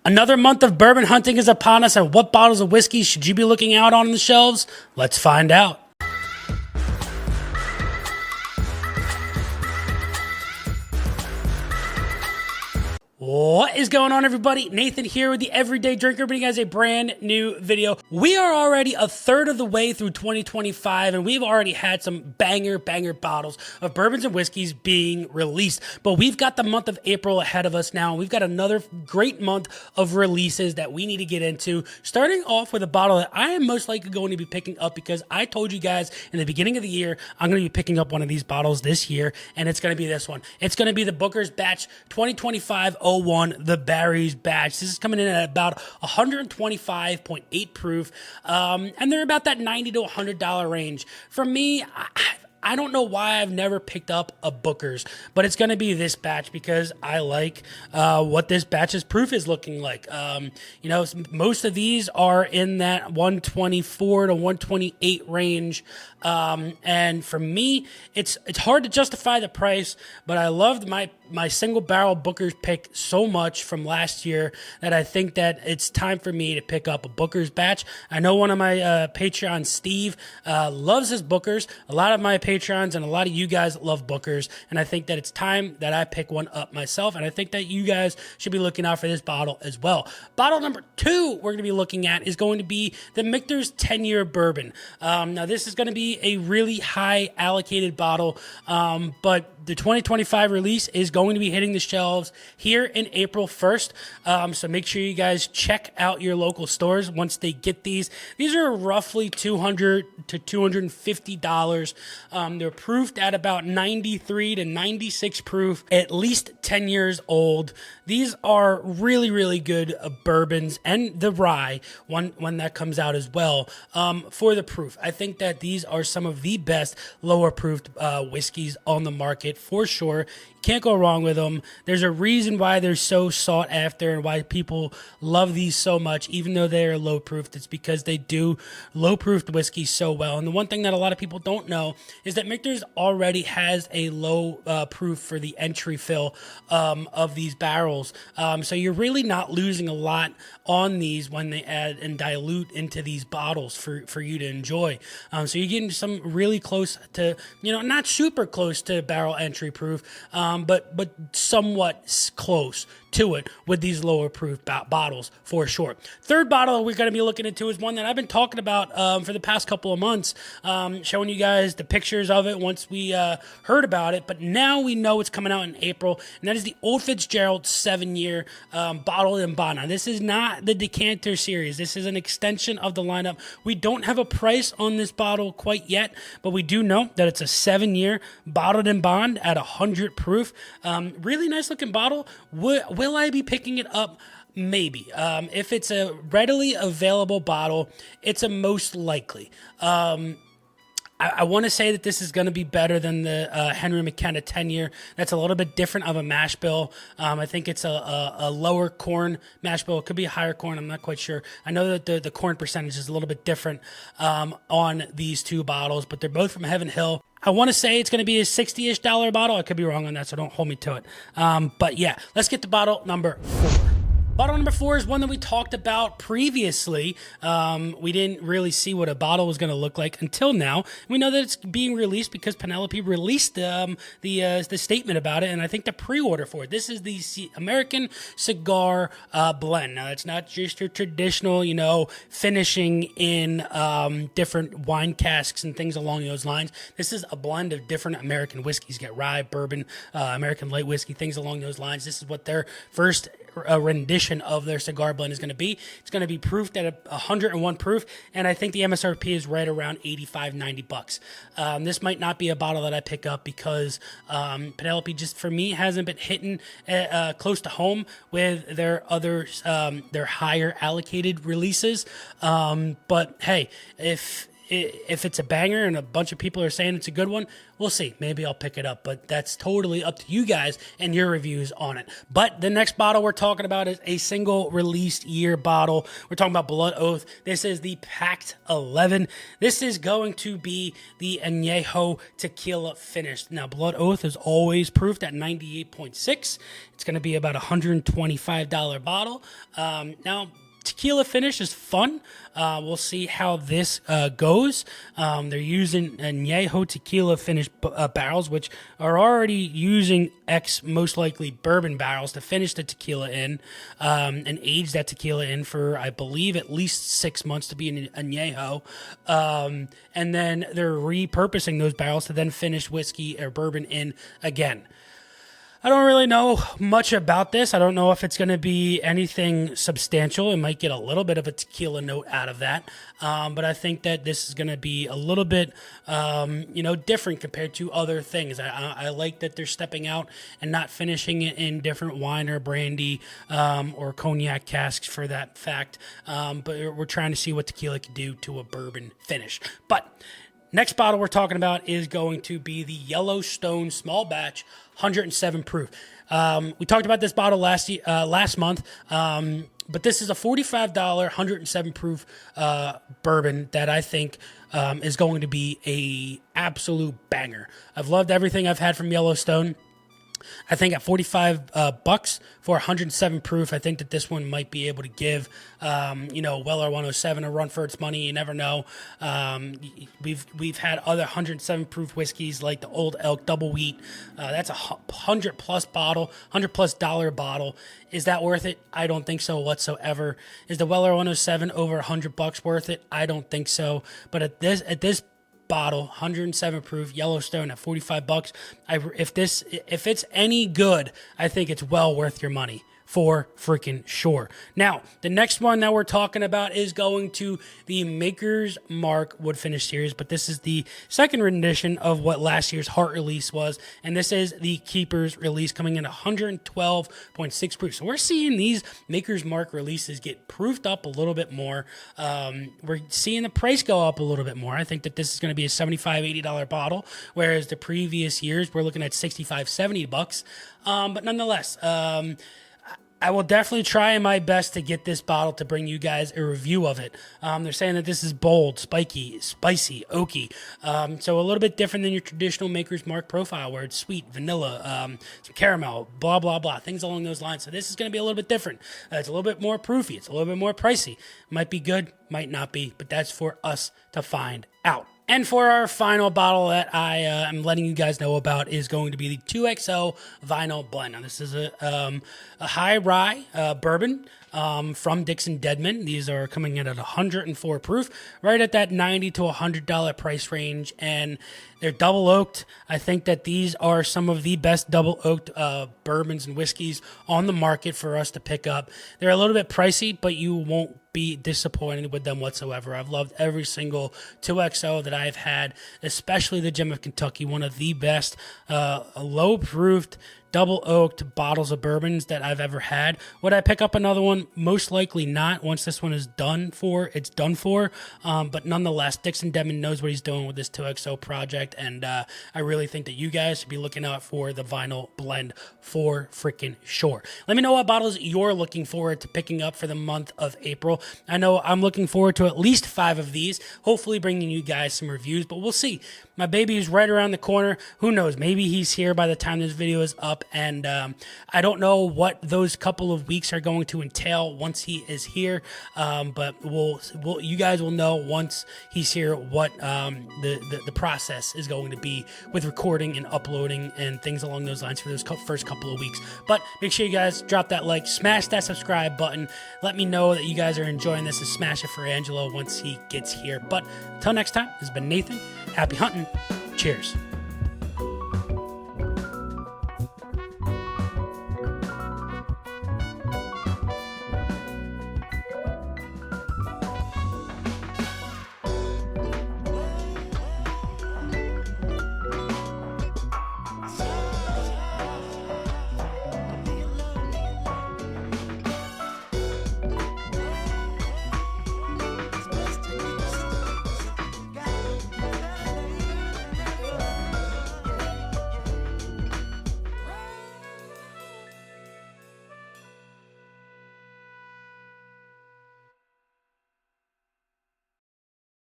Another month of bourbon hunting is upon us, and what bottles of whiskey should you be looking out on the shelves? Let's find out. What is going on, everybody? Nathan here with the Everyday Drinker, bringing you guys a brand new video. We are already a third of the way through 2025, and we've already had some banger bottles of bourbons and whiskeys being released. But we've got the month of April ahead of us now, and we've got another great month of releases that we need to get into. Starting off with a bottle that I am most likely going to be picking up because I told you guys in the beginning of the year, I'm going to be picking up one of these bottles this year, and it's going to be this one. It's going to be the Booker's Batch 2025 the Barry's Batch. This is coming in at about 125.8 proof, and they're about that $90 to $100 range. For me, I don't know why I've never picked up a Booker's, but it's going to be this batch because I like what this batch's proof is looking like. Most of these are in that 124 to 128 range, and for me, it's hard to justify the price, but I loved my single barrel Booker's pick so much from last year that I think that it's time for me to pick up a Booker's batch. I know one of my Patreon, Steve, loves his Booker's. A lot of my Patrons and a lot of you guys love Booker's, and I think that it's time that I pick one up myself, and I think that you guys should be looking out for this bottle as well. Bottle number 2 we're going to be looking at is going to be the Michter's 10-year bourbon. Now, this is going to be a really high allocated bottle, but the 2025 release is going to be hitting the shelves here in April 1st, so make sure you guys check out your local stores once they get these. These are roughly $200 to $250. They're proofed at about 93 to 96 proof, at least 10 years old. These are really good bourbons, and the rye, when that comes out as well, for the proof. I think that these are some of the best lower proofed whiskeys on the market for sure. Can't go wrong with them. There's a reason why they're so sought after and why people love these so much, even though they're low proofed. It's because they do low proofed whiskey so well. And the one thing that a lot of people don't know is that Michter's already has a low proof for the entry fill of these barrels. So you're really not losing a lot on these when they add and dilute into these bottles for you to enjoy. So you're getting some really close to, not super close to barrel entry proof, but somewhat close to it with these lower proof bottles for sure. Third bottle we're going to be looking into is one that I've been talking about for the past couple of months, showing you guys the pictures of it once we heard about it, but now we know it's coming out in April, and that is the Old Fitzgerald 7-year bottled and bond. Now, this is not the decanter series. This is an extension of the lineup. We don't have a price on this bottle quite yet, but we do know that it's a 7-year bottled and bond at 100 proof. Really nice looking bottle. Will I be picking it up? Maybe. If it's a readily available bottle, it's a most likely. I want to say that this is going to be better than the Henry McKenna 10-year. That's a little bit different of a mash bill. I think it's a lower corn mash bill. It could be a higher corn. I'm not quite sure. I know that the corn percentage is a little bit different on these two bottles, but they're both from Heaven Hill. I want to say it's going to be a $60-ish bottle. I could be wrong on that, so don't hold me to it. But yeah, let's get to bottle number 4. Bottle number 4 is one that we talked about previously. We didn't really see what a bottle was going to look like until now. We know that it's being released because Penelope released the statement about it, and I think the pre-order for it. This is the American cigar blend. Now, it's not just your traditional, finishing in different wine casks and things along those lines. This is a blend of different American whiskeys. You get rye, bourbon, American light whiskey, things along those lines. This is what their first rendition of their cigar blend is going to be. It's going to be proofed at 101 proof, and I think the MSRP is right around $85-$90. This might not be a bottle that I pick up because Penelope just, for me, hasn't been hitting close to home with their other their higher allocated releases. But hey, if if it's a banger and a bunch of people are saying it's a good one, we'll see. Maybe I'll pick it up, but that's totally up to you guys and your reviews on it. But the next bottle we're talking about is a single released year bottle. We're talking about Blood Oath. This is the Pact 11. This is going to be the Añejo tequila finish. Now, Blood Oath is always proofed at 98.6. It's going to be about $125 bottle. Now, tequila finish is fun. We'll see how this goes. They're using Añejo tequila finish barrels, which are already using most likely bourbon barrels to finish the tequila in and age that tequila in for, I believe, at least 6 months to be an Añejo. And then they're repurposing those barrels to then finish whiskey or bourbon in again. I don't really know much about this. I don't know if it's going to be anything substantial. It might get a little bit of a tequila note out of that. But I think that this is going to be a little bit, different compared to other things. I like that they're stepping out and not finishing it in different wine or brandy or cognac casks for that fact. But we're trying to see what tequila can do to a bourbon finish. But next bottle we're talking about is going to be the Yellowstone small batch 107 proof. We talked about this bottle last month, but this is a $45 107 proof bourbon that I think is going to be a absolute banger. I've loved everything I've had from Yellowstone. I think at $45 for 107 proof, I think that this one might be able to give, Weller 107 a run for its money. You never know. We've had other 107 proof whiskeys like the Old Elk Double Wheat. That's a $100+ bottle, $100+ bottle. Is that worth it? I don't think so whatsoever. Is the Weller 107 over $100 worth it? I don't think so. But at this bottle, 107 proof Yellowstone at $45. If it's any good, I think it's well worth your money. For freaking sure. Now, the next one that we're talking about is going to the Maker's Mark Wood Finish Series, but this is the second rendition of what last year's Heart release was, and this is the Keeper's release coming in 112.6 proof. So we're seeing these Maker's Mark releases get proofed up a little bit more. We're seeing the price go up a little bit more. I think that this is going to be a $75, $80 bottle, whereas the previous years we're looking at $65, $70. But nonetheless, I will definitely try my best to get this bottle to bring you guys a review of it. They're saying that this is bold, spiky, spicy, oaky. So a little bit different than your traditional Maker's Mark profile where it's sweet, vanilla, some caramel, blah, blah, blah, things along those lines. So this is going to be a little bit different. It's a little bit more proofy. It's a little bit more pricey. Might be good, might not be, but that's for us to find out. And for our final bottle that I am letting you guys know about is going to be the 2XO Vinyl Blend. Now, this is a high rye bourbon from Dixon Deadman. These are coming in at 104 proof, right at that $90 to $100 price range, and they're double oaked. I think that these are some of the best double oaked bourbons and whiskeys on the market for us to pick up. They're a little bit pricey, but you won't be disappointed with them whatsoever. I've loved every single 2XO that I've had, especially the Gem of Kentucky, one of the best low-proofed, double-oaked bottles of bourbons that I've ever had. Would I pick up another one? Most likely not. Once this one is done for, it's done for. But nonetheless, Dixon Deadman knows what he's doing with this 2XO project, and I really think that you guys should be looking out for the Vinyl Blend for freaking sure. Let me know what bottles you're looking forward to picking up for the month of April. I know I'm looking forward to at least 5 of these, hopefully bringing you guys some reviews, but we'll see. My baby is right around the corner. Who knows? Maybe he's here by the time this video is up. And I don't know what those couple of weeks are going to entail once he is here, but you guys will know once he's here what the process is going to be with recording and uploading and things along those lines for those first couple of weeks. But make sure you guys drop that like, smash that subscribe button. Let me know that you guys are enjoying this, and smash it for Angelo once he gets here. But until next time, this has been Nathan. Happy hunting. Cheers.